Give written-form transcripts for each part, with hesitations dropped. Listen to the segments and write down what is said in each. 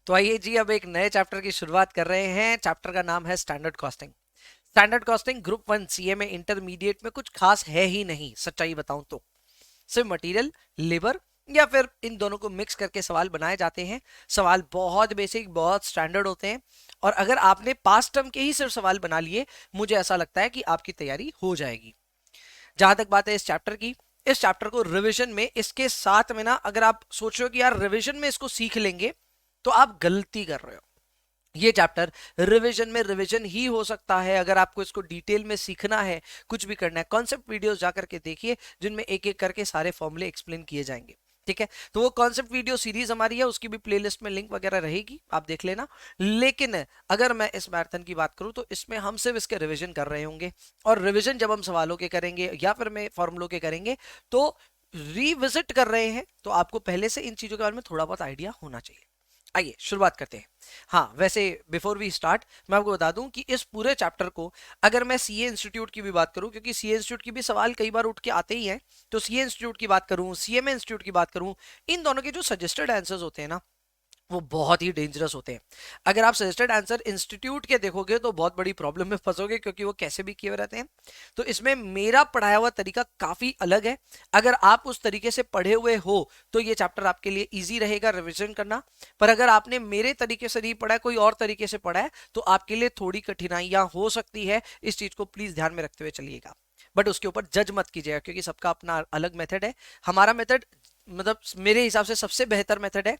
तो आइए जी, अब एक नए चैप्टर की शुरुआत कर रहे हैं। चैप्टर का नाम है standard costing. Standard costing group 1 CA में इंटरमीडिएट में कुछ खास है ही नहीं, सच्चाई बताऊं तो। सिर्फ मटेरियल, लेबर या फिर इन दोनों को मिक्स करके सवाल बनाए जाते हैं। सवाल बहुत बेसिक, बहुत स्टैंडर्ड होते हैं। और अगर आपने पास्ट टर्म के ही सिर्फ सवाल बना लिए, मुझे ऐसा लगता है कि आपकी तैयारी हो जाएगी। जहां तक बात है इस चैप्टर की, इस चैप्टर को रिवीजन में इसके साथ में ना, अगर आप सोच रहे हो कि यार रिवीजन में इसको सीख लेंगे, तो आप गलती कर रहे हो। ये चैप्टर रिवीजन में रिवीजन ही हो सकता है। अगर आपको इसको डिटेल में सीखना है, कुछ भी करना है, कॉन्सेप्ट वीडियोस जाकर के देखिए, जिनमें एक एक करके सारे फॉर्मूले एक्सप्लेन किए जाएंगे। ठीक है, तो वो कॉन्सेप्ट वीडियो सीरीज हमारी है, उसकी भी प्लेलिस्ट में लिंक वगैरह रहेगी, आप देख लेना। लेकिन अगर मैं इस मैराथन की बात करूं, तो इसमें हम सिर्फ इसके रिवीजन कर रहे होंगे। और रिवीजन जब हम सवालों के करेंगे या फिर मैं फॉर्मूलों के करेंगे, तो रिविजिट कर रहे हैं, तो आपको पहले से इन चीजों के बारे में थोड़ा बहुत आइडिया होना चाहिए। आइए शुरुआत करते हैं। हाँ, वैसे बिफोर वी स्टार्ट, मैं आपको बता दूं कि इस पूरे चैप्टर को, अगर मैं सीए इंस्टीट्यूट की भी बात करूं, क्योंकि सीए इंस्टीट्यूट की भी सवाल कई बार उठ के आते ही हैं, तो सीए इंस्टीट्यूट की बात करूं, सीएमए इंस्टीट्यूट की बात करूं, इन दोनों के जो सजेस्टेड आंसर्स होते हैं ना, वो बहुत ही डेंजरस होते हैं। अगर आप सजेस्टेड आंसर इंस्टीट्यूट के देखोगे, तो बहुत बड़ी प्रॉब्लम में फंसोगे, क्योंकि वो कैसे भी किए हुए रहते हैं। तो इसमें मेरा पढ़ाया हुआ तरीका काफी अलग है। अगर आप उस तरीके से पढ़े हुए हो, तो ये चैप्टर आपके लिए इजी रहेगा रिवीजन करना। पर अगर आपने मेरे तरीके से नहीं पढ़ा है, कोई और तरीके से पढ़ा है, तो आपके लिए थोड़ी कठिनाइयां हो सकती है। इस चीज को प्लीज ध्यान में रखते हुए चलिएगा। बट उसके ऊपर जज मत कीजिएगा, क्योंकि सबका अपना अलग मेथड है। हमारा मेथड, मतलब मेरे हिसाब से सबसे बेहतर मेथड है।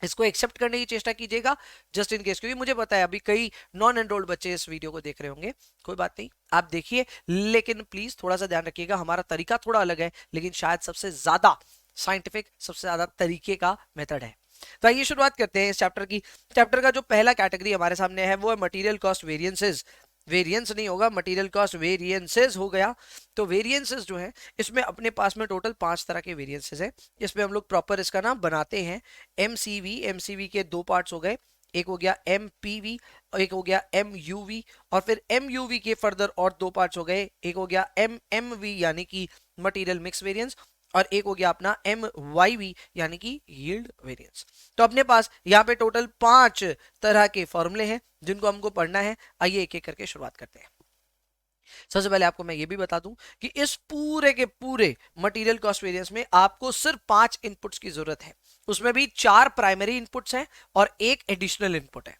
इसको एक्सेप्ट करने की चेष्टा कीजिएगा, जस्ट इन केस, क्योंकि मुझे पता है अभी कई नॉन एनरोल्ड बच्चे इस वीडियो को देख रहे होंगे। कोई बात नहीं, आप देखिए, लेकिन प्लीज थोड़ा सा ध्यान रखिएगा, हमारा तरीका थोड़ा अलग है, लेकिन शायद सबसे ज्यादा साइंटिफिक, सबसे ज्यादा तरीके का मेथड है। तो आइए शुरुआत करते हैं इस चैप्टर की। चैप्टर का जो पहला कैटेगरी हमारे सामने है, वो है मटेरियल कॉस्ट वेरिएंसेस। वेरिएंस नहीं होगा, मटेरियल कॉस्ट वेरिएंसेस हो गया। तो वेरिएंसेस जो है, इसमें अपने पास में टोटल 5 तरह के वेरिएंसेस है। इसमें हम लोग प्रॉपर इसका नाम बनाते हैं एमसीवी। एमसीवी के 2 पार्ट्स हो गए, एक हो गया एमपीवी और एक हो गया एमयूवी। और फिर एमयूवी के फर्दर और 2 पार्ट्स हो गए, एक हो गया एमएमवी यानी कि मटेरियल मिक्स वेरिएंस, और एक हो गया अपना एम वाई वी यानी कि यील्ड वेरिएंस। तो अपने पास यहाँ पे टोटल 5 तरह के फॉर्मूले हैं, जिनको हमको पढ़ना है। आइए एक एक करके शुरुआत करते हैं। सबसे पहले आपको मैं ये भी बता दूं कि इस पूरे के पूरे मटेरियल कॉस्ट वेरिएंस में आपको सिर्फ 5 इनपुट्स की जरूरत है। उसमें भी 4 प्राइमरी इनपुट्स हैं और एक एडिशनल इनपुट है।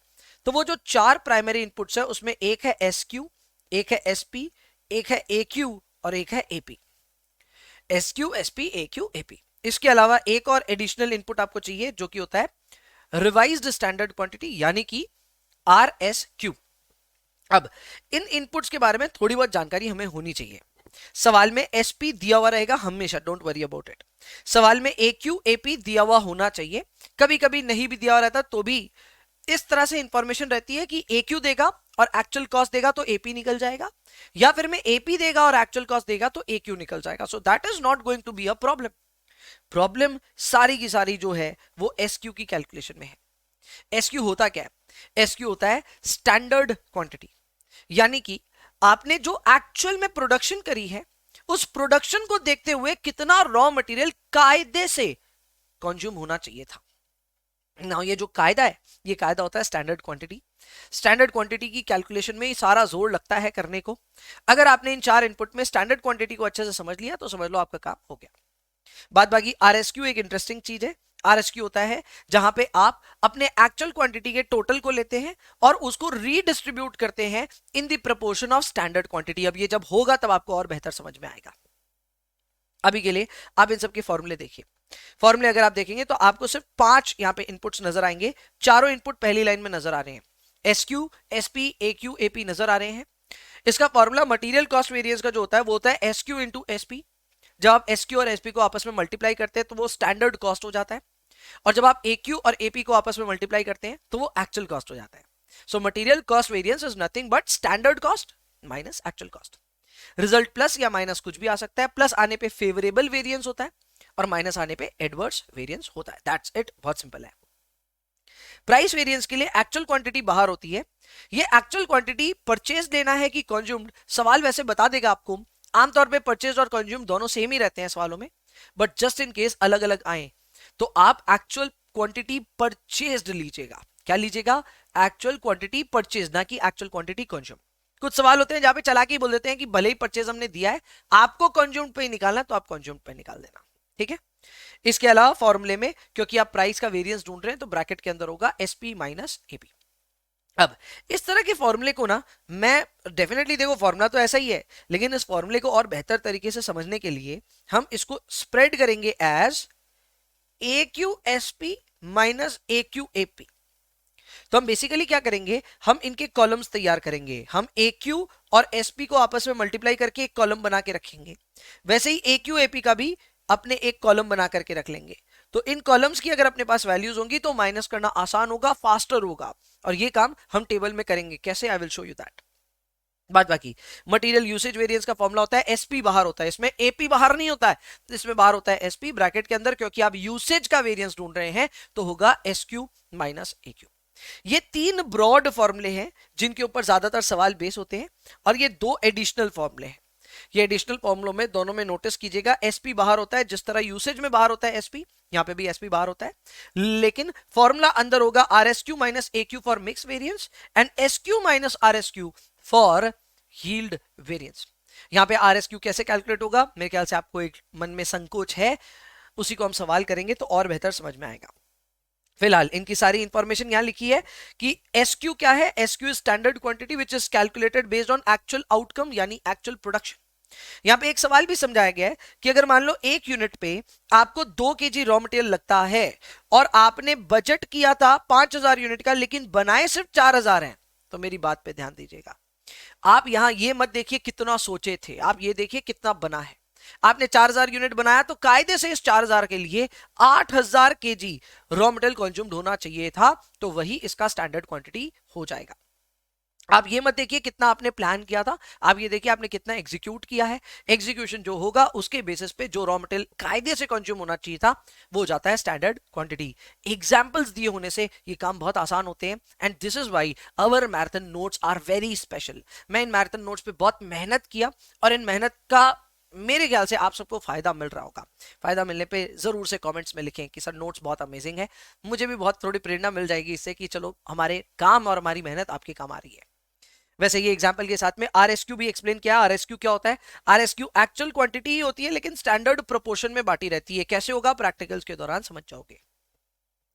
तो वो जो 4 प्राइमरी इनपुट्स है, उसमें एक है एस क्यू, एक है एसपी, एक है ए क्यू और एक है AP. S Q, SP, A Q, AP. इसके अलावा एक और एडिशनल इनपुट आपको चाहिए, जो कि होता है रिवाइज्ड स्टैंडर्ड क्वांटिटी यानी कि आर एस क्यू। अब इन इनपुट्स के बारे में थोड़ी बहुत जानकारी हमें होनी चाहिए। सवाल में एसपी दिया हुआ रहेगा हमेशा, डोंट वरी अबाउट इट। सवाल में ए क्यू एपी दिया हुआ होना चाहिए। कभी कभी नहीं भी दिया हुआ रहता, तो भी इस तरह से इंफॉर्मेशन रहती है कि ए क्यू देगा और एक्चुअल कॉस्ट देगा तो एपी निकल जाएगा, या फिर में एपी देगा और एक्चुअल कॉस्ट देगा तो ए क्यू निकल जाएगा। So that is not going to be a problem. Problem सारी की सारी जो है, वो एस क्यू की कैलकुलेशन में है। एस क्यू होता क्या है? एस क्यू होता है स्टैंडर्ड क्वांटिटी, यानी कि आपने जो एक्चुअल में प्रोडक्शन करी है, उस प्रोडक्शन को देखते हुए कितना रॉ मटेरियल कायदे से कंज्यूम होना चाहिए था ना। ये जो कायदा है, ये कायदा होता है स्टैंडर्ड क्वांटिटी। स्टैंडर्ड क्वांटिटी की कैलकुलेशन में ही सारा जोर लगता है करने को। अगर आपने इन 4 इनपुट में स्टैंडर्ड क्वांटिटी को अच्छे से समझ लिया, तो समझ लो आपका काम हो गया। बात बाकी आरएसक्यू एक इंटरेस्टिंग चीज है। आरएसक्यू होता है जहां पे आप अपने एक्चुअल क्वांटिटी के टोटल को लेते हैं और उसको रीडिस्ट्रीब्यूट करते हैं in the proportion of standard quantity. अब ये जब होगा, तब आपको और बेहतर समझ में आएगा। अभी के लिए आप इन सब के फॉर्मूले देखिए। फॉर्मूले अगर आप देखेंगे, तो आपको सिर्फ 5 यहां पे इनपुट्स नजर आएंगे। चारों इनपुट पहली लाइन में नजर आ रहे हैं। एसक्यू, एसपी, एक्यू, एपी नजर आ रहे हैं। इसका फॉर्मूला मटेरियल कॉस्ट वेरिएंस का जो होता है, वो होता है एसक्यू इंटू एसपी। जब आप एसक्यू और एसपी को आपस में मल्टीप्लाई करते हैं, तो वो स्टैंडर्ड कॉस्ट हो जाता है। और जब आप एक्यू और एपी को आपस में मल्टीप्लाई करते हैं, तो वो एक्चुअल कॉस्ट हो जाता है। So material cost variance is nothing but standard cost minus actual cost. Result plus या माइनस कुछ भी आ सकता है। प्लस आने पे फेवरेबल वेरिएंस होता है और माइनस आने पे एडवर्स वेरिएंस होता है। दैट्स इट, बहुत सिंपल है। प्राइस वेरिएंस के लिए एक्चुअल क्वांटिटी बाहर होती है। ये एक्चुअल क्वांटिटी परचेज लेना है कि कंज्यूम्ड, सवाल वैसे बता देगा आपको। आमतौर पे परचेज और कंज्यूम दोनों सेम ही रहते हैं सवालों में, बट जस्ट इन केस अलग अलग आए, तो आप एक्चुअल क्वांटिटी परचेज्ड लीजिएगा। क्या लीजिएगा? एक्चुअल क्वांटिटी परचेज, ना कि एक्चुअल क्वांटिटी कंज्यूम। कुछ सवाल होते हैं जहां पे चला के बोल देते हैं कि भले ही परचेज हमने दिया है, आपको कंज्यूम पे निकालना, तो आप कंज्यूम पे निकाल देना। ठीक है। इसके अलावा फॉर्मूले में, क्योंकि आप प्राइस का वेरिएंस ढूंढ रहे हैं, तो ब्रैकेट के अंदर होगा एसपी माइनस एपी। अब इस तरह के फॉर्मूले को ना, मैं डेफिनेटली, देखो फॉर्मूला तो ऐसा ही है, लेकिन इस फॉर्मूले को और बेहतर तरीके से समझने के लिए हम इसको स्प्रेड करेंगे as A Q S P minus A Q A P. तो हम बेसिकली क्या करेंगे, हम इनके कॉलम्स तैयार करेंगे। हम ए क्यू और एस पी को आपस में मल्टीप्लाई करके एक कॉलम बना के रखेंगे। वैसे ही ए क्यू ए पी का भी अपने एक कॉलम बना करके रख लेंगे। तो इन कॉलम्स की अगर अपने पास वैल्यूज होंगी तो माइनस करना आसान होगा, फास्टर होगा। और ये काम हम टेबल में करेंगे। कैसे? I will show you that. बात बाकी मटेरियल यूसेज वेरिएंस का फॉर्मूला होता है एसपी बाहर होता है, इसमें एपी बाहर नहीं होता है, इसमें बाहर होता है एसपी ब्रैकेट के अंदर। क्योंकि आप यूसेज का वेरिएंस ढूंढ रहे हैं तो होगा एसक्यू माइनस एक्यू। ये तीन ब्रॉड फॉर्मूले हैं जिनके ऊपर ज्यादातर सवाल बेस होते हैं, और ये दो एडिशनल फॉर्मूले हैं। ये एडिशनल फॉर्मूलों में दोनों में नोटिस कीजिएगा, एसपी बाहर होता है, जिस तरह यूसेज में बाहर होता है एसपी, यहां पे भी एसपी बाहर होता है, लेकिन फॉर्मूला अंदर होगा RSQ minus AQ for mix variance and SQ minus RSQ for yield variance. यहां पे आरएसक्यू कैसे कैलकुलेट होगा, मेरे ख्याल से आपको एक मन में संकोच है, उसी को हम सवाल करेंगे तो और बेहतर समझ में आएगा। फिलहाल इनकी सारी इंफॉर्मेशन यहां लिखी है कि एसक्यू क्या है। SQ is standard quantity which is calculated based on actual outcome, यानी एक्चुअल प्रोडक्शन। यहां पे एक सवाल भी समझाया गया है कि अगर मान लो एक यूनिट पे आपको 2 केजी रॉ मटेरियल लगता है और आपने बजट किया था 5000 यूनिट का, लेकिन बनाए सिर्फ 4000 हैं, तो मेरी बात पे ध्यान दीजिएगा। आप यहां ये मत देखिए कितना सोचे थे, आप ये देखिए कितना बना है। आपने 4000 यूनिट बनाया तो कायदे से इस 4000 के लिए 8000 केजी रॉ मटेरियल कंज्यूम्ड होना चाहिए था, तो वही इसका स्टैंडर्ड क्वांटिटी हो जाएगा। आप ये मत देखिए कितना आपने प्लान किया था, आप ये देखिए आपने कितना एग्जीक्यूट किया है। एग्जीक्यूशन जो होगा उसके बेसिस पे जो रॉ मटेरियल कायदे से कंज्यूम होना चाहिए था वो हो जाता है स्टैंडर्ड क्वांटिटी। एग्जांपल्स दिए होने से ये काम बहुत आसान होते हैं, and this is why our marathon notes are very special. मैं इन मैराथन नोट्स पे बहुत मेहनत किया, और इन मेहनत का मेरे ख्याल से आप सबको फायदा मिल रहा होगा। फायदा मिलने पे जरूर से कमेंट्स में लिखें कि सर नोट्स बहुत अमेजिंग है। मुझे भी बहुत थोड़ी प्रेरणा मिल जाएगी इससे कि चलो हमारे काम और हमारी मेहनत आपके काम आ रही है। वैसे ये एग्जांपल के साथ में आरएसक्यू भी एक्सप्लेन किया। आरएसक्यू क्या होता है? आरएसक्यू एक्चुअल क्वांटिटी ही होती है, लेकिन स्टैंडर्ड प्रोपोर्शन में बांटी रहती है। कैसे होगा? प्रैक्टिकल्स के दौरान समझ जाओगे।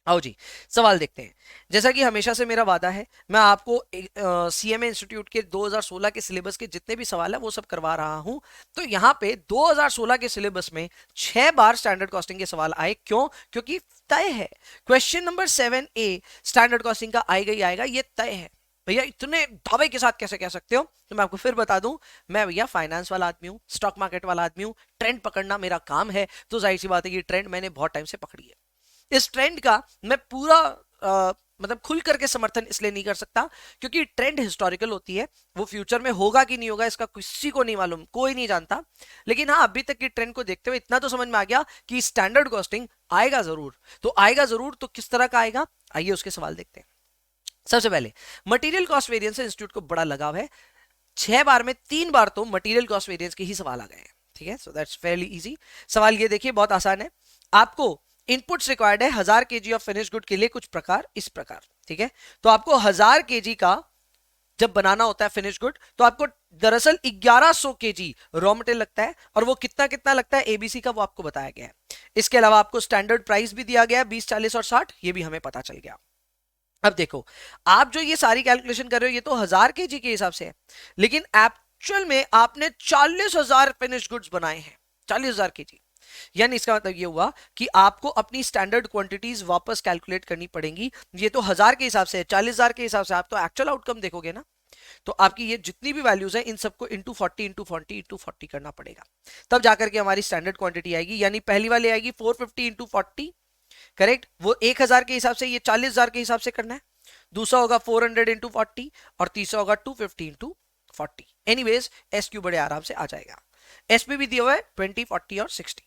आओ जी, सवाल देखते हैं। जैसा कि हमेशा से मेरा वादा है, मैं आपको सीएमए इंस्टीट्यूट के 2016 के सिलेबस के जितने भी सवाल है वो सब करवा रहा हूं। तो यहाँ पे 2016 के सिलेबस में 6 बार स्टैंडर्ड कॉस्टिंग के सवाल आए। क्यों? क्योंकि तय है, question number 7A standard costing का आएगा ही आएगा, ये तय है। भैया इतने दावे के साथ कैसे कह सकते हो? तो मैं आपको फिर बता दूं, मैं भैया फाइनेंस वाला आदमी हूं, स्टॉक मार्केट वाला आदमी हूं, ट्रेंड पकड़ना मेरा काम है। तो जाहिर सी बात है कि ट्रेंड मैंने बहुत टाइम से पकड़ी है। इस ट्रेंड का मैं पूरा मतलब खुल करके समर्थन इसलिए नहीं कर सकता क्योंकि ट्रेंड हिस्टोरिकल होती है, वो फ्यूचर में होगा कि नहीं होगा इसका किसी को नहीं मालूम, कोई नहीं जानता। लेकिन हाँ, अभी तक की ट्रेंड को देखते हुए इतना तो समझ में आ गया कि स्टैंडर्ड कॉस्टिंग आएगा जरूर। तो आएगा जरूर, तो किस तरह का आएगा, आइए उसके सवाल देखते हैं। सबसे पहले मटेरियल कॉस्ट वेरिएंस से इंस्टीट्यूट को बड़ा लगाव है। 6 बार में 3 बार तो मटेरियल कॉस्ट वेरिएंस के ही सवाल आ गए हैं। ठीक है, सो दैट्स फेयरली इजी। सवाल ये देखिए, बहुत आसान है। आपको इनपुट्स रिक्वायर्ड है 1000 केजी ऑफ फिनिश गुड के लिए, कुछ प्रकार इस प्रकार। ठीक है, तो आपको 1000 केजी का जब बनाना होता है फिनिश गुड, तो आपको दरअसल 1100 केजी रॉ मटेरियल लगता है, और वो कितना कितना लगता है एबीसी का वो आपको बताया गया है। इसके अलावा आपको स्टैंडर्ड प्राइस भी दिया गया है 20, 40 और 60, ये भी हमें पता चल गया। अब देखो, आप जो ये सारी कैलकुलेशन कर रहे हो ये तो 1000 केजी के हिसाब से है, लेकिन एक्चुअल में आपने 40,000 फिनिश गुड्स बनाए हैं, 40,000 केजी। यानी इसका मतलब ये हुआ कि आपको अपनी स्टैंडर्ड क्वांटिटीज वापस कैलकुलेट करनी पड़ेंगी। ये तो 1000 के हिसाब से है, 40,000 के हिसाब से आप तो एक्चुअल आउटकम देखोगे ना, तो आपकी ये जितनी भी वैल्यूज हैं इन सबको इंटू 40 इंटू 40 इंटू 40 करना पड़ेगा, तब जाकर के हमारी स्टैंडर्ड क्वांटिटी आएगी। यानी पहली वाली आएगी 450 इंटू 40, करेक्ट, वो 1000 के हिसाब से, ये 40,000 के हिसाब से करना है। दूसरा होगा 400 इंटू 40, और तीसरा होगा 250 इंटू 40। एनीवेज एसक्यू बड़े आराम से आ जाएगा। एसपी भी दिया हुआ है 20, 40 और 60।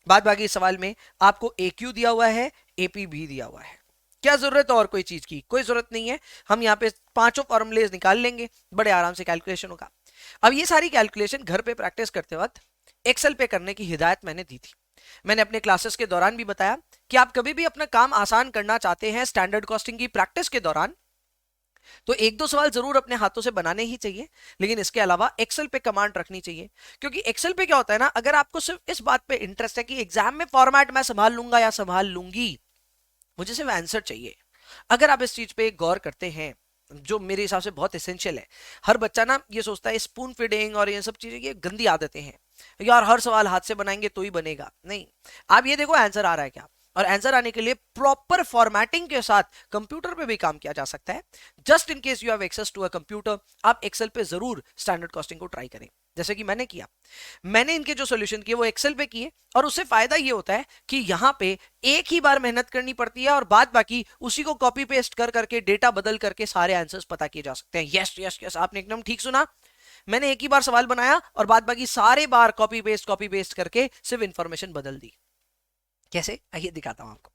बाद बाकी सवाल में आपको AQ दिया हुआ है, AP भी दिया हुआ है। क्या जरूरत है और कोई चीज की? कोई जरूरत नहीं है। हम यहाँ पे पांचों फॉर्मूले निकाल लेंगे, बड़े आराम से कैलकुलेशन होगा। अब ये सारी कैलकुलेशन घर पे प्रैक्टिस करते वक्त एक्सेल पे करने की हिदायत मैंने दी थी। मैंने अपने क्लासेस के दौरान भी बताया कि आप कभी भी अपना काम आसान करना चाहते हैं स्टैंडर्ड कॉस्टिंग की प्रैक्टिस के दौरान, तो एक दो सवाल जरूर अपने हाथों से बनाने ही चाहिए, लेकिन इसके अलावा एक्सेल पे कमांड रखनी चाहिए। क्योंकि एक्सेल पे क्या होता है ना, अगर आपको सिर्फ इस बात पे इंटरेस्ट है कि एग्जाम में फॉर्मेट मैं संभाल लूंगा या संभाल लूंगी, मुझे सिर्फ आंसर चाहिए, अगर आप इस चीज पे गौर करते हैं, जो मेरे हिसाब से बहुत एसेंशियल है। हर बच्चा ना ये सोचता है स्पून फीडिंग और ये सब चीजें, ये गंदी आदतें हैं यार, हर सवाल हाथ से बनाएंगे तो ही बनेगा, नहीं। आप ये देखो आंसर आ रहा है क्या, और आंसर आने के लिए प्रॉपर फॉर्मेटिंग के साथ कंप्यूटर पे भी काम किया जा सकता है। Just in case you have access to a computer, आप एक्सेल पे जरूर स्टैंडर्ड कॉस्टिंग को ट्राई करें, जैसे कि मैंने किया। मैंने इनके जो सॉल्यूशन किए वो एक्सेल पे किए, और उससे फायदा ये होता है कि यहां पे एक ही बार मेहनत करनी पड़ती है और बाद बाकी उसी को कॉपी पेस्ट कर करके डेटा बदल करके सारे आंसर्स पता किए जा सकते हैं। यस यस यस, आपने एकदम ठीक सुना। मैंने एक ही बार सवाल बनाया और बाद बाकी सारे बार कॉपी पेस्ट करके सिर्फ इंफॉर्मेशन बदल दी। कैसे, आइए दिखाता हूं आपको।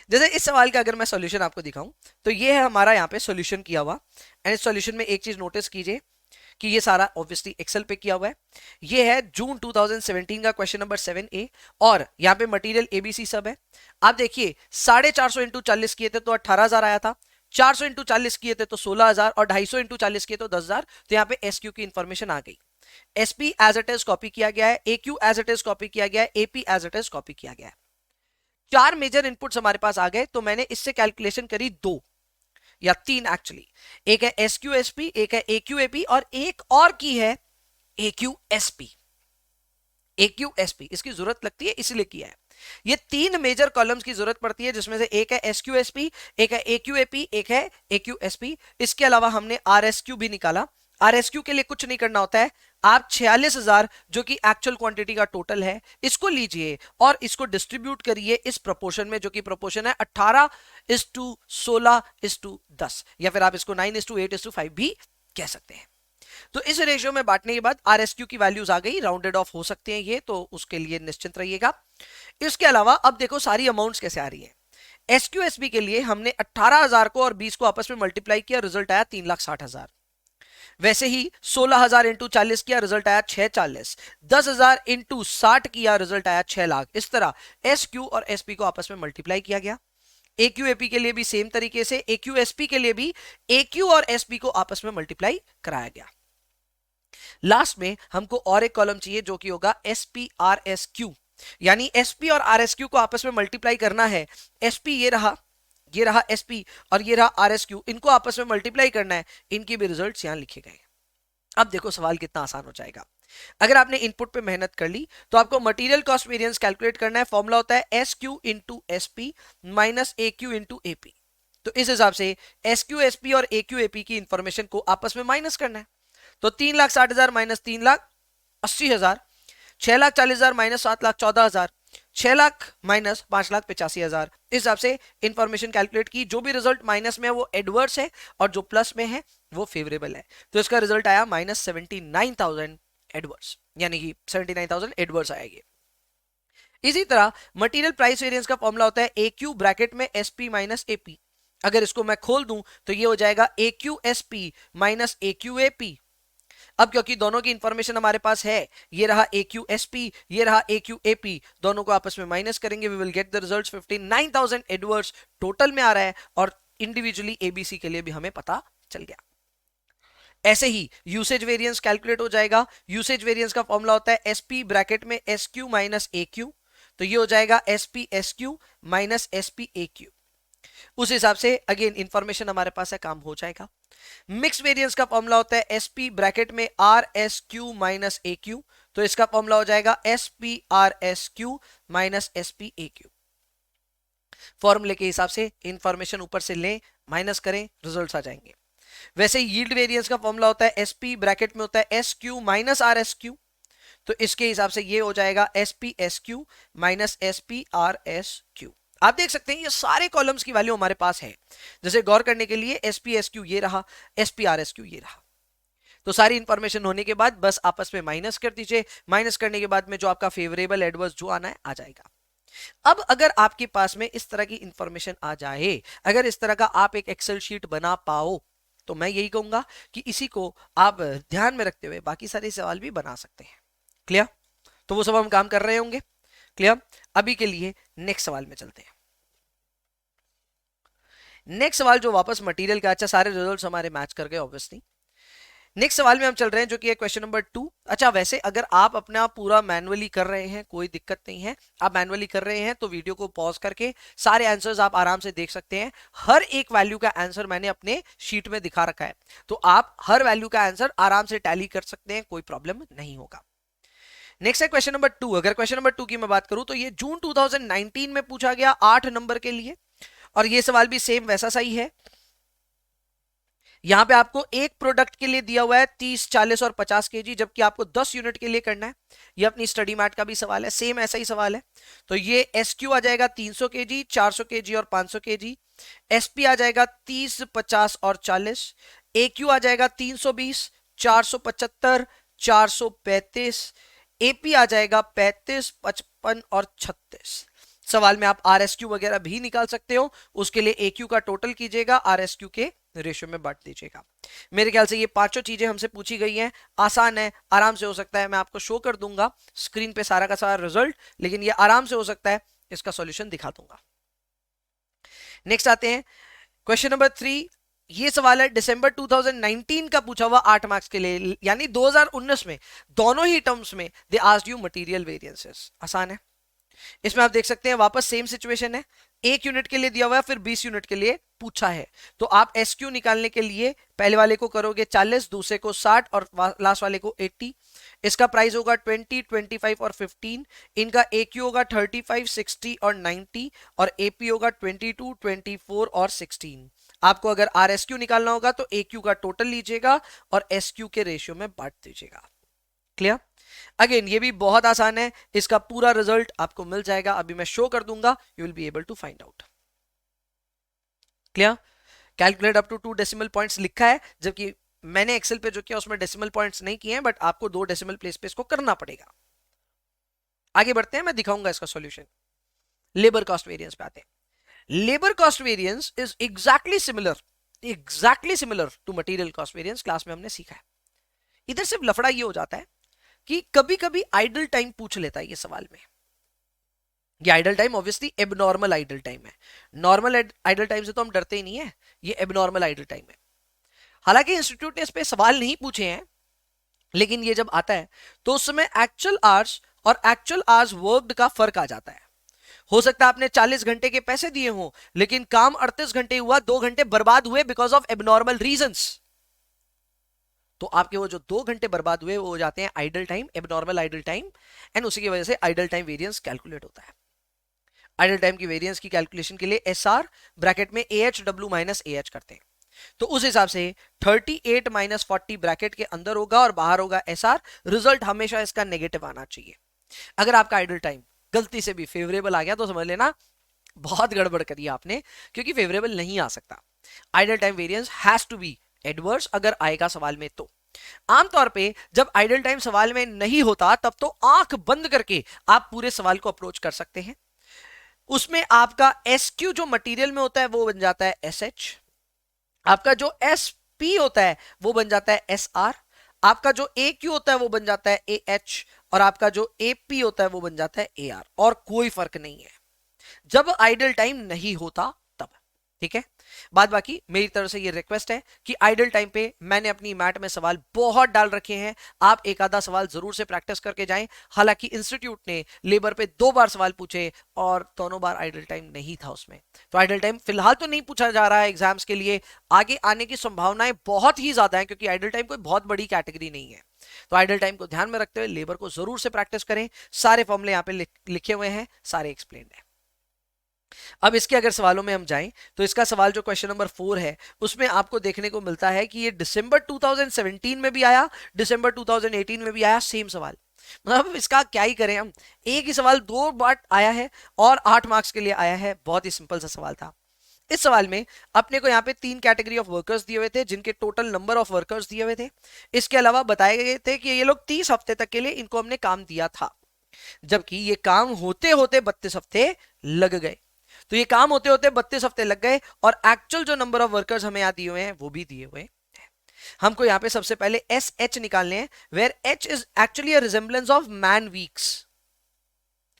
जैसे इस सवाल का अगर मैं सॉल्यूशन आपको दिखाऊं, तो ये है हमारा यहाँ पे सॉल्यूशन किया हुआ। एंड इस सॉल्यूशन में एक चीज नोटिस कीजिए कि ये सारा ऑब्वियसली एक्सेल पे किया हुआ है। ये है जून 2017 का क्वेश्चन नंबर 7A, और यहाँ पे मटेरियल एबीसी सब है। आप देखिए 450 इंटू 40 किए थे तो 18,000 आया था, 400 इंटू 40 किए थे तो 16,000, और 250 इंटू 40 किए तो 10,000। तो यहाँ पे एसक्यू की इंफॉर्मेशन आ गई। SP as it is copy किया गया है, AQ as it is copy किया गया है, AP as it is copy किया गया है। 4 मेजर इनपुट्स हमारे पास आ गए, तो मैंने इससे कैलकुलेशन करी 2 या 3 एक्चुअली। एक है एसक्यूएसपी, एक है एक्यूएपी, और एक और की है एक्यूएसपी। एक्यूएसपी इसकी जरूरत लगती है इसलिए किया है। ये 3 मेजर कॉलम्स की जरूरत पड़ती है, जिसमें से एक है एसक्यूएसपी, एक है एक्यूएपी, एक है एक्यूएसपी। इसके अलावा हमने आरएसक्यू भी निकाला। आरएसक्यू के लिए कुछ नहीं करना होता है, आप 46,000 जो कि एक्चुअल क्वांटिटी का टोटल है, इसको लीजिए और इसको डिस्ट्रीब्यूट करिए इस प्रोपोर्शन में, जो कि प्रोपोर्शन है 18:16:10, या फिर आप इसको 9:8:5 भी कह सकते हैं। तो इस रेशियो में बांटने के बाद आरएसक्यू की वैल्यूज आ गई, राउंडेड ऑफ हो सकते हैं ये, तो उसके लिए निश्चिंत रहिएगा। इसके अलावा अब देखो सारी अमाउंट्स कैसे आ रही है। एसक्यूएसबी के लिए हमने 18,000 को और 20 को आपस में मल्टीप्लाई किया, रिजल्ट आया 3,60,000। वैसे ही 16,000 इंटू 40 किया, रिजल्ट आया 640। 10,000 इंटू 60 किया, रिजल्ट आया 6 लाख। इस तरह एसक्यू और एसपी को आपस में मल्टीप्लाई किया गया। एक्यूएपी के लिए भी सेम तरीके से, एक्यूएसपी के लिए भी एक्यू और एसपी को आपस में मल्टीप्लाई कराया गया। लास्ट में हमको और एक कॉलम चाहिए जो कि होगा एसपीआरएसक्यू, यानी एसपी और आरएसक्यू को आपस में मल्टीप्लाई करना है। एसपी ये रहा एसपी, और ये रहा आरएसक्यू, इनको आपस में मल्टीप्लाई करना है। इनके भी रिजल्ट्स यहां लिखे गए। अब देखो सवाल कितना आसान हो जाएगा। अगर आपने इनपुट पे मेहनत कर ली तो आपको मटेरियल कॉस्ट वेरिएंस कैलकुलेट करना है। फॉर्मूला होता है S Q into SP minus A Q into AP. तो इस हिसाब से एस क्यू एसपी और ए क्यू एपी की इंफॉर्मेशन को आपस में माइनस करना है। तो 3,60,000 माइनस 3,80,000, 6,40,000 माइनस 7,14,000, 6 लाख माइनस 5,85,000। इस हिसाब से इंफॉर्मेशन कैलकुलेट की। जो भी रिजल्ट माइनस में है वो एडवर्स है, और जो प्लस में है वो फेवरेबल है। तो इसका रिजल्ट आया माइनस 79,000 एडवर्स, यानी कि 79,000 एडवर्स आएगी। इसी तरह मटेरियल प्राइस वेरिएंस का फॉर्मूला होता है ए क्यू ब्रैकेट में एसपी माइनस एपी। अगर इसको मैं खोल दूं तो ये हो जाएगा ए Q SP minus A Q AP. अब क्योंकि दोनों की इंफॉर्मेशन हमारे पास है, ये रहा AQSP, ये रहा AQAP, दोनों को आपस में माइनस करेंगे, we will get the results 59,000 adverse total में आ रहा है, और इंडिविजुअली ABC के लिए भी हमें पता चल गया। ऐसे ही यूसेज वेरिएंस कैलकुलेट हो जाएगा। यूसेज वेरिएंस का फॉर्मूला होता है SP ब्रैकेट में SQ माइनस AQ, तो ये हो जाएगा SP SQ minus SP AQ। उस हिसाब से अगेन इंफॉर्मेशन हमारे पास है, काम हो जाएगा। मिक्स वेरिएंस का फॉर्मूला होता है एसपी ब्रैकेट में R S Q minus A Q, तो इसका फॉर्मूला हो जाएगा SP R S Q minus SP A Q. फॉर्मूले के हिसाब से इंफॉर्मेशन ऊपर से लें, माइनस करें, रिजल्ट्स आ जाएंगे। वैसे यील्ड वेरिएंस का फॉर्मूला होता है एसपी ब्रैकेट में होता है S Q minus are S Q, तो इसके हिसाब से ये हो जाएगा SP S Q minus SP R S Q. आप देख सकते हैं ये सारे कॉलम्स की वैल्यू हमारे पास है। जैसे गौर करने के लिए एसपीएसक्यू ये रहा, एसपीआरएसक्यू ये रहा। तो सारी इंफॉर्मेशन होने के बाद बस आपस में माइनस कर दीजिए। माइनस करने के बाद में जो आपका फेवरेबल एडवर्स जो आना है आ जाएगा। अब अगर आपके पास में इस तरह की इंफॉर्मेशन आ जाए, अगर इस तरह का आप एक एक्सेल शीट बना पाओ, तो मैं यही कहूंगा कि इसी को आप ध्यान में रखते हुए बाकी सारे सवाल भी बना सकते हैं। क्लियर? तो वो सब हम काम कर रहे होंगे। क्लियर? अभी के लिए नेक्स्ट सवाल में चलते हैं। नेक्स्ट सवाल जो वापस मटेरियल का, अच्छा सारे रिजल्ट्स हमारे मैच कर गए ऑब्वियसली। नेक्स्ट सवाल में हम चल रहे हैं जो कि है क्वेश्चन नंबर 2। अच्छा वैसे अगर आप अपना पूरा मैनुअली कर रहे हैं कोई दिक्कत नहीं है, आप मैनुअली कर रहे हैं तो वीडियो को पॉज करके सारे आंसर्स आप आराम से देख सकते हैं। हर एक वैल्यू का आंसर मैंने अपने शीट में दिखा रखा है, तो आप हर वैल्यू का आंसर आराम से टैली कर सकते हैं, कोई प्रॉब्लम नहीं होगा। नेक्स्ट है क्वेश्चन नंबर 2। अगर क्वेश्चन नंबर 2 की मैं बात करूं तो ये जून 2019 में पूछा गया 8 नंबर के लिए, और ये सवाल भी सेम वैसा सही है। यहां पे आपको एक प्रोडक्ट के लिए दिया हुआ है 30, 40 और 50 केजी, जबकि आपको 10 यूनिट के लिए करना है। ये अपनी स्टडी मैट का भी सवाल है, सेम ऐसा ही सवाल है। तो ये एसक्यू आ जाएगा 300 केजी, 400 केजी और 500 केजी। एसपी आ जाएगा 30, 50 और 40। एक्यू आ जाएगा 320, 475, 435। एपी आ जाएगा 35, 55 और 36। सवाल में आप आरएसक्यू वगैरह भी निकाल सकते हो, उसके लिए एक्यू का टोटल कीजिएगा, आरएसक्यू के रेशियो में बांट दीजिएगा। मेरे ख्याल से ये पांचों चीजें हमसे पूछी गई हैं, आसान है, आराम से हो सकता है। मैं आपको शो कर दूंगा स्क्रीन पे सारा का सारा रिजल्ट, लेकिन ये आराम से हो सकता है, इसका सॉल्यूशन दिखा दूंगा। नेक्स्ट आते हैं क्वेश्चन नंबर 3। ये सवाल है दिसंबर 2019 का पूछा हुआ 8 मार्क्स के लिए, यानी 2019 में दोनों ही टर्म्स में they asked you material variances. आसान है। इसमें आप देख सकते हैं वापस सेम सिचुएशन है, एक यूनिट के लिए दिया हुआ है, फिर 20 यूनिट के लिए पूछा है। तो आप एसक्यू निकालने के लिए पहले वाले को करोगे 40, दूसरे को 60 और लास्ट वाले को 80। इसका प्राइस होगा 20, 25 और 15। इनका एक्यू होगा 35, 60 और 90, और एपी होगा 22, 24 और 16। आपको अगर आरएसक्यू निकालना होगा तो एक्यू का टोटल लीजिएगा और एसक्यू के रेशियो में बांट दीजिएगा। क्लियर? अगेन ये भी बहुत आसान है, इसका पूरा रिजल्ट आपको मिल जाएगा, अभी मैं शो कर दूंगा, you will be able to find out. Clear? Calculate up to 2 decimal points लिखा है, जबकि मैंने एक्सेल पे जो किया उसमें डेसिमल पॉइंट्स नहीं किए हैं, बट आपको 2 डेसिमल प्लेस पे इसको करना पड़ेगा। आगे बढ़ते हैं, मैं दिखाऊंगा इसका सॉल्यूशन। लेबर कॉस्ट वेरिएंस पे आते हैं। Labour cost variance is exactly similar to material cost variance, class में हमने सीखा है। इधर सिर्फ लफड़ा ये हो जाता है कि कभी कभी आइडल टाइम पूछ लेता है ये सवाल में। ये idle time obviously abnormal idle time है, नॉर्मल आइडल टाइम से तो हम डरते ही नहीं है, ये एबनॉर्मल आइडल टाइम है। हालांकि इंस्टीट्यूट ने इस पे सवाल नहीं पूछे हैं, लेकिन ये जब आता है तो उस समय एक्चुअल आवर्स और एक्चुअल आवर्स वर्कड का फर्क आ जाता है। हो सकता है आपने 40 घंटे के पैसे दिए हों, लेकिन काम 38 घंटे हुआ, 2 घंटे बर्बाद हुए बिकॉज ऑफ एबनॉर्मल रीजंस। तो आपके वो जो 2 घंटे बर्बाद हुए वो हो जाते हैं idle time, abnormal idle time, and उसी की वजह से आइडल टाइम वेरिएंस कैलकुलेट होता है। आइडल टाइम की वेरिएंस की कैलकुलेशन के लिए एसआर ब्रैकेट में AHW माइनस AH करते हैं, तो उस हिसाब से 38 माइनस 40 ब्रैकेट के अंदर होगा और बाहर होगा एसआर। रिजल्ट हमेशा इसका नेगेटिव आना चाहिए। अगर आपका आइडल टाइम गलती से भी फेवरेबल आ गया तो समझ लेना बहुत गड़बड़ करी आपने, क्योंकि फेवरेबल नहीं आ सकता। Idle time variance has to be adverse अगर आएगा सवाल में तो। आमतौर पे जब आइडल टाइम सवाल में नहीं होता तब तो आंख बंद करके आप पूरे सवाल को अप्रोच कर सकते हैं। उसमें आपका एसक्यू जो मटेरियल में होता है वो बन जाता है एसएच, आपका जो एसपी होता है वो बन जाता है एसआर, आपका जो एक्यू होता है वो बन जाता है एएच, और आपका जो एपी होता है वो बन जाता है एआर, और कोई फर्क नहीं है जब आइडल टाइम नहीं होता तब। ठीक है, बाद बाकी मेरी तरफ से ये रिक्वेस्ट है कि आइडल टाइम पे मैंने अपनी मैट में सवाल बहुत डाल रखे हैं, आप एक आधा सवाल जरूर से प्रैक्टिस करके जाएं। हालांकि इंस्टीट्यूट ने लेबर पे 2 बार सवाल पूछे और दोनों बार आइडल टाइम नहीं था उसमें, तो आइडल टाइम फिलहाल तो नहीं पूछा जा रहा है एग्जाम्स के लिए, आगे आने की संभावनाएं बहुत ही ज्यादा है, क्योंकि आइडल टाइम कोई बहुत बड़ी कैटेगरी नहीं है। तो आइडल टाइम को ध्यान में रखते हुए लेबर को जरूर से प्रैक्टिस करें। सारे फॉर्मूले यहाँ पे लिखे हुए हैं, सारे एक्सप्लेन्ड है। अब इसके अगर सवालों में हम जाएं तो इसका सवाल जो क्वेश्चन नंबर 4 है उसमें आपको देखने को मिलता है कि ये दिसंबर 2017 में भी आया, दिसंबर 2018 में भी आया, सेम सवाल। मतलब इसका क्या ही करें हम, एक ही सवाल 2 बार आया है और 8 मार्क्स के लिए आया है। बहुत ही सिंपल सा सवाल था। इस सवाल में अपने को यहाँ पे 3 कैटेगरी ऑफ वर्कर्स दिए हुए थे, जिनके टोटल नंबर ऑफ वर्कर्स दिए हुए थे। इसके अलावा बताए गए थे कि ये लोग 30 हफ्ते तक के लिए इनको हमने काम दिया था, जबकि ये काम होते होते 32 हफ्ते लग गए। तो ये काम होते होते 32 हफ्ते लग गए, और एक्चुअल जो नंबर ऑफ वर्कर्स हमें यहाँ दिए हुए हैं वो भी दिए हुए हैं। हमको यहाँ पे सबसे पहले SH निकालने हैं, where H is actually a resemblance of man weeks.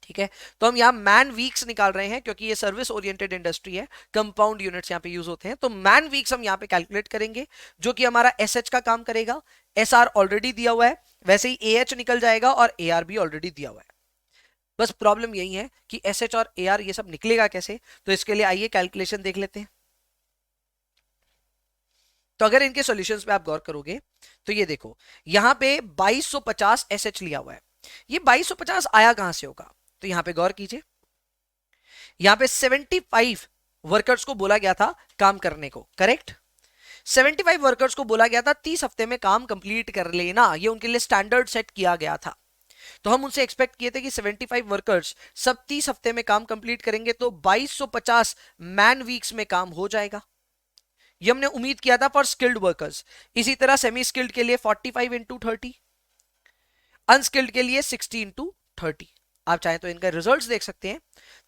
ठीक है, तो हम यहाँ मैन वीक्स निकाल रहे हैं क्योंकि ये सर्विस ओरिएंटेड इंडस्ट्री है, कंपाउंड यूनिट्स यहाँ पे यूज होते हैं, तो मैन वीक्स हम यहाँ पे कैलकुलेट करेंगे जो कि हमारा एसएच का काम करेगा। एसआर ऑलरेडी दिया हुआ है, वैसे ही एएच निकल जाएगा और एआर भी ऑलरेडी दिया हुआ है। बस प्रॉब्लम यही है कि एसएच और एआर ये सब निकलेगा कैसे, तो इसके लिए आइए कैलकुलेशन देख लेते हैं। तो अगर इनके सॉल्यूशंस पे आप गौर करोगे तो ये देखो यहां पे 2250 एसएच लिया हुआ है, ये 2250 आया कहां से होगा, तो यहां पे गौर कीजिए, यहां पे 75 वर्कर्स को बोला गया था काम करने को, करेक्ट। 75 वर्कर्स को बोला गया था 30 हफ्ते में काम कंप्लीट कर लेना, ये उनके लिए स्टैंडर्ड सेट किया गया था। तो हम उनसे एक्सपेक्ट किए थे कि 75 वर्कर्स सब 30 हफ्ते में काम कंप्लीट करेंगे, तो 2250 मैन वीक्स में काम हो जाएगा, ये हमने उम्मीद किया था फॉर स्किल्ड वर्कर्स। इसी तरह सेमी स्किल्ड के लिए 45 इंटू 30, अनस्किल्ड के लिए 60 इंटू 30। आप चाहें तो इनका रिजल्ट्स देख सकते हैं,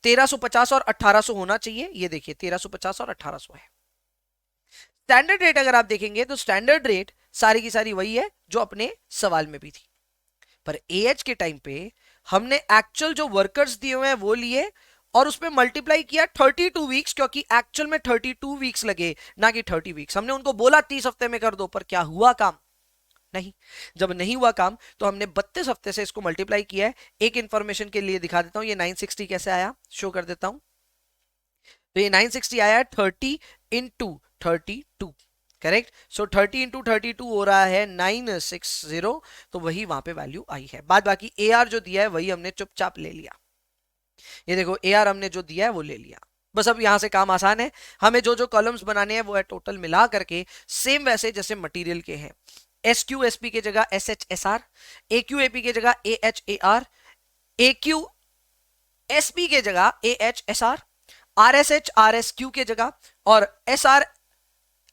1350 और 1800 होना चाहिए, ये देखिए 1350 और 1800 है। स्टैंडर्ड रेट अगर आप देखेंगे तो स्टैंडर्ड रेट सारी की सारी वही है जो अपने सवाल में भी थी, पर एएच के टाइम पे हमने एक्चुअल जो वर्कर्स दिए हुए हैं वो लिए और उसमें मल्टीप्लाई किया 32 वीक्स, क्योंकि एक्चुअल में 32 वीक्स लगे ना कि 30 वीक्स। हमने उनको बोला 30 हफ्ते में कर दो, पर क्या हुआ काम, नहीं। जब नहीं हुआ काम तो हमने 32 हफ्ते से इसको मल्टीप्लाई किया है। एक इंफॉर्मेशन के लिए दिखा देता हूं ये 960 कैसे आया, शो कर देता हूं। तो ये 960 आया 30 इंटू 32, करेक्ट। सो 30 इंटू 32 हो रहा है 960, तो वही वहां पे वैल्यू आई है। बाद बाकी एआर जो दिया है वही हमने चुपचाप ले लिया, ये देखो एआर हमने जो दिया है वो ले लिया। बस अब यहां से काम आसान है, हमें जो जो कॉलम्स बनाने हैं वो है टोटल मिला करके सेम वैसे जैसे मटेरियल के हैं, एस क्यू एस पी की जगह S H S R, A Q A P की जगह A H A R, A Q S P के जगह A H S R, R S H R S Q के जगह, और S R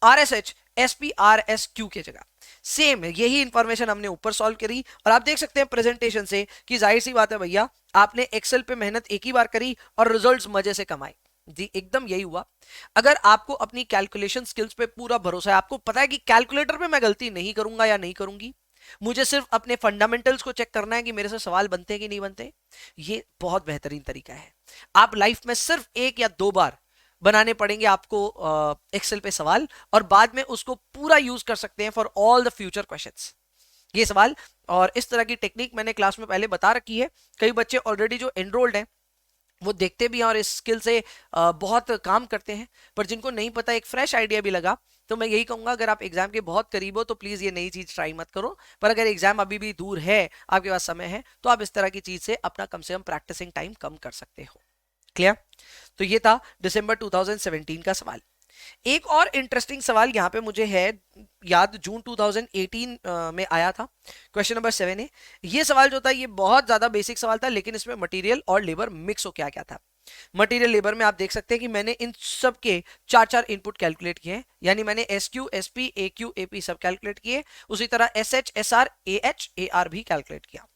R S H S P R S Q के जगह। Same यही इंफॉर्मेशन हमने ऊपर सॉल्व करी, और आप देख सकते हैं प्रेजेंटेशन से कि जाहिर सी बात है भैया आपने एक्सेल पे मेहनत एक ही बार करी और रिजल्ट्स मजे से कमाए। जी एकदम यही हुआ। अगर आपको अपनी कैलकुलेशन स्किल्स पे पूरा भरोसा है, आपको पता है कि कैलकुलेटर पे मैं गलती नहीं करूंगा या नहीं करूंगी, मुझे सिर्फ अपने फंडामेंटल्स को चेक करना है कि मेरे से सवाल बनते हैं कि नहीं बनते, ये बहुत बेहतरीन तरीका है। आप लाइफ में सिर्फ एक या दो बार बनाने पड़ेंगे आपको एक्सेल पे सवाल, और बाद में उसको पूरा यूज कर सकते हैं for all the future questions. ये सवाल और इस तरह की टेक्निक मैंने क्लास में पहले बता रखी है, कई बच्चे ऑलरेडी जो एनरोल्ड हैं वो देखते भी हैं और इस स्किल से बहुत काम करते हैं, पर जिनको नहीं पता एक फ्रेश आइडिया भी लगा, तो मैं यही कहूंगा अगर आप एग्जाम के बहुत करीब हो तो प्लीज ये नई चीज ट्राई मत करो, पर अगर एग्जाम अभी भी दूर है, आपके पास समय है, तो आप इस तरह की चीज से अपना कम से कम प्रैक्टिसिंग टाइम कम कर सकते हो। क्लियर। तो ये था दिसंबर 2017 का सवाल। एक और इंटरेस्टिंग सवाल यहाँ पे मुझे है याद, जून 2018 में आया था, क्वेश्चन नंबर 7 है। ये सवाल जो था ये बहुत ज्यादा बेसिक सवाल था, लेकिन इसमें मटेरियल और लेबर मिक्स हो क्या क्या था। मटेरियल लेबर में आप देख सकते हैं कि मैंने इन सब के 4-4 इनपुट कैलकुलेट किए हैं, यानी मैंने S Q S P A Q A P सब कैलकुलेट किए, उसी तरह S H S R A H A R भी कैलकुलेट किया।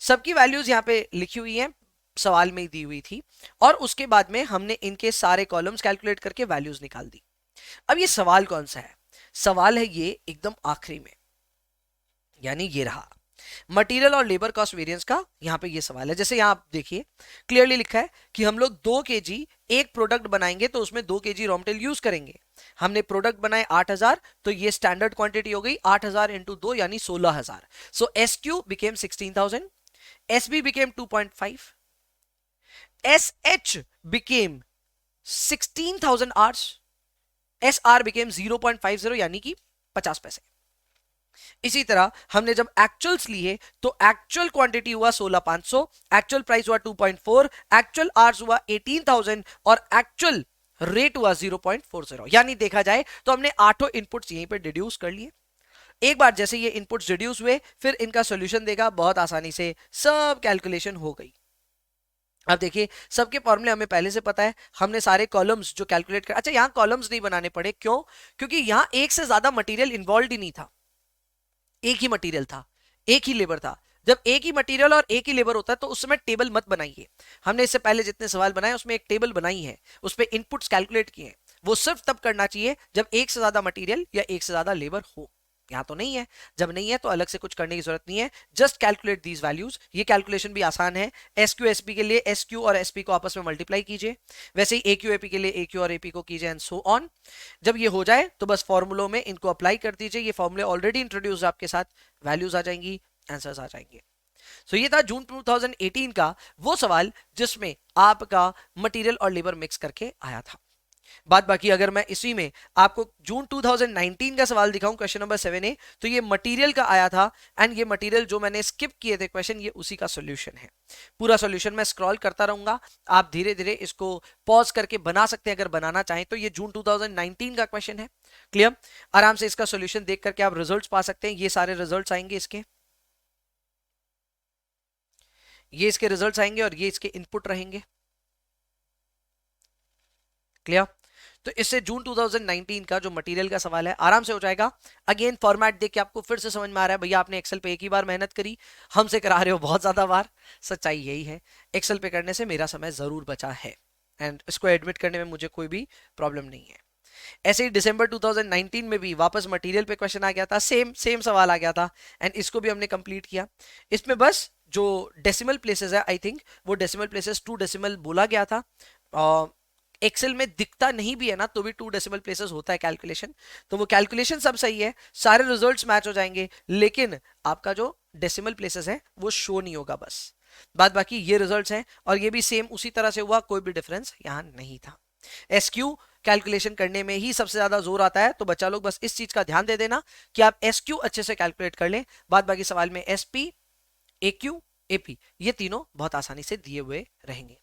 सबकी वैल्यूज यहाँ पे लिखी हुई है, सवाल में ही दी हुई थी, और उसके बाद में हमने इनके सारे कॉलम्स कैलकुलेट करके वैल्यूज निकाल दी। अब ये सवाल कौन सा है, सवाल है ये एकदम आखिरी में, यानी ये रहा मटेरियल और लेबर कॉस्ट वेरिएंस का, यहां पे ये सवाल है। जैसे यहां आप देखिए क्लियरली लिखा है कि हम लोग 2 kg एक प्रोडक्ट बनाएंगे तो उसमें 2 kg रॉ मटेरियल यूज करेंगे। हमने प्रोडक्ट बनाए 8000, तो ये स्टैंडर्ड क्वांटिटी हो गई 8000 इंटू 2 यानी 16000। So S Q became 16000, S B became 2.5, S H became 16000 hours, S R became 0.50 यानी कि 50 पैसे। इसी तरह हमने जब एक्चुअल्स लिए तो एक्चुअल क्वांटिटी हुआ 16500, एक्चुअल प्राइस हुआ 2.4, एक्चुअल आवर्स हुआ 18000 और एक्चुअल रेट हुआ 0.40। यानी देखा जाए तो हमने 8 इनपुट्स यहीं पे डिड्यूस कर लिए। एक बार जैसे ये इनपुट्स डिड्यूस हुए फिर इनका सॉल्यूशन देखा, बहुत आसानी से सब कैलकुलेशन हो गई। अब देखिए सबके फॉर्मूले हमें पहले से पता है, हमने सारे कॉलम्स जो कैलकुलेट कर, अच्छा यहां कॉलम्स नहीं बनाने पड़े, क्यों? क्योंकि यहां एक से ज्यादा मटेरियल इन्वॉल्व ही नहीं था, एक ही मटेरियल था, एक ही लेबर था। जब एक ही मटेरियल और एक ही लेबर होता है तो उस समय टेबल मत बनाइए। हमने इससे पहले जितने सवाल बनाए उसमें एक टेबल बनाई है, उस पर इनपुट्स कैलकुलेट किए हैं, वो सिर्फ तब करना चाहिए जब एक से ज्यादा मटेरियल या एक से ज्यादा लेबर हो। यहाँ तो नहीं है, जब नहीं है तो अलग से कुछ करने की जरूरत नहीं है, जस्ट कैलकुलेट दीज वैल्यूज। ये कैलकुलेशन भी आसान है, एसक्यू एसपी के लिए एसक्यू और एसपी को आपस में मल्टीप्लाई कीजिए, वैसे ही एक्यू एपी के लिए एक्यू और एपी को कीजिए एंड सो ऑन। जब ये हो जाए तो बस फॉर्मूलों में इनको अप्लाई कर दीजिए, ये फॉर्मूले ऑलरेडी इंट्रोड्यूस आपके साथ, वैल्यूज आ जाएंगी, आंसर्स आ जाएंगे। सो ये था जून 2018 का वो सवाल जिसमें आपका मटेरियल और लेबर मिक्स करके आया था। बात बाकी अगर मैं इसी में आपको जून 2019 का सवाल दिखाऊं, क्वेश्चन नंबर 7A, तो ये मटेरियल का आया था एंड ये मटेरियल जो मैंने स्किप किए थे क्वेश्चन, ये उसी का सॉल्यूशन है। पूरा सॉल्यूशन मैं स्क्रॉल करता रहूंगा, आप धीरे धीरे इसको पॉज करके बना सकते हैं अगर बनाना चाहें तो। ये जून 2019 का क्वेश्चन है, क्लियर। आराम से इसका सॉल्यूशन देख करके आप रिजल्ट्स पा सकते हैं, ये सारे रिजल्ट्स आएंगे इसके, ये इसके रिजल्ट्स आएंगे और ये इसके इनपुट रहेंगे, क्लियर। तो इससे जून 2019 का जो मटेरियल का सवाल है आराम से हो जाएगा। अगेन फॉर्मेट देख के आपको फिर से समझ में आ रहा है भैया आपने एक्सेल पे एक ही बार मेहनत करी, हमसे करा रहे हो बहुत ज्यादा बार। सच्चाई यही है, एक्सेल पे करने से मेरा समय जरूर बचा है एंड इसको एडमिट करने में मुझे कोई भी प्रॉब्लम नहीं है। ऐसे ही दिसंबर 2019 में भी वापस मटेरियल पे क्वेश्चन आ गया था, सेम सेम सवाल आ गया था एंड इसको भी हमने कंप्लीट किया। इसमें बस जो डेसिमल प्लेसेस है, आई थिंक वो डेसिमल प्लेसेस 2 डेसिमल बोला गया था। एक्सेल में दिखता नहीं भी है ना तो भी 2 डेसिमल प्लेसेस होता है कैलकुलेशन, तो वो कैलकुलेशन सब सही है, सारे रिजल्ट्स मैच हो जाएंगे, लेकिन आपका जो डेसिमल प्लेसेस है वो शो नहीं होगा बस। बात बाकी ये रिजल्ट्स हैं और ये भी सेम उसी तरह से हुआ, कोई भी डिफरेंस यहां नहीं था। एसक्यू कैलकुलेशन करने में ही सबसे ज्यादा जोर आता है, तो बच्चा लोग बस इस चीज का ध्यान दे देना कि आप एसक्यू अच्छे से कैलकुलेट कर लें। बाद बाकी सवाल में एसपी, एक्यू, एपी ये तीनों बहुत आसानी से दिए हुए रहेंगे।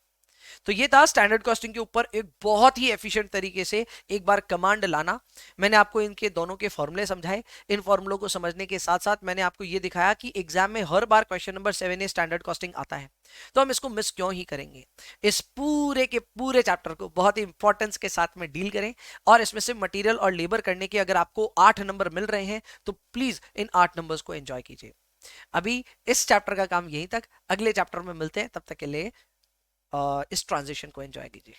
तो ये था स्टैंडर्ड कॉस्टिंग के ऊपर एक बहुत ही एफिशिएंट तरीके से एक बार कमांड लाना। मैंने आपको इनके दोनों के फॉर्मूले समझाए, इन फॉर्मूलों को समझने के साथ साथ मैंने आपको ये दिखाया कि एग्जाम में हर बार question number 7A standard costing आता है, तो हम इसको मिस क्यों ही करेंगे। इस पूरे के पूरे चैप्टर को बहुत ही इंपॉर्टेंस के साथ में डील करें और इसमें से मटीरियल और लेबर करने के अगर आपको 8 नंबर मिल रहे हैं तो प्लीज इन 8 नंबर्स को एंजॉय कीजिए। अभी इस चैप्टर का काम यहीं तक, अगले चैप्टर में मिलते हैं, तब तक के लिए इस ट्रांजिशन को एंजॉय कीजिए।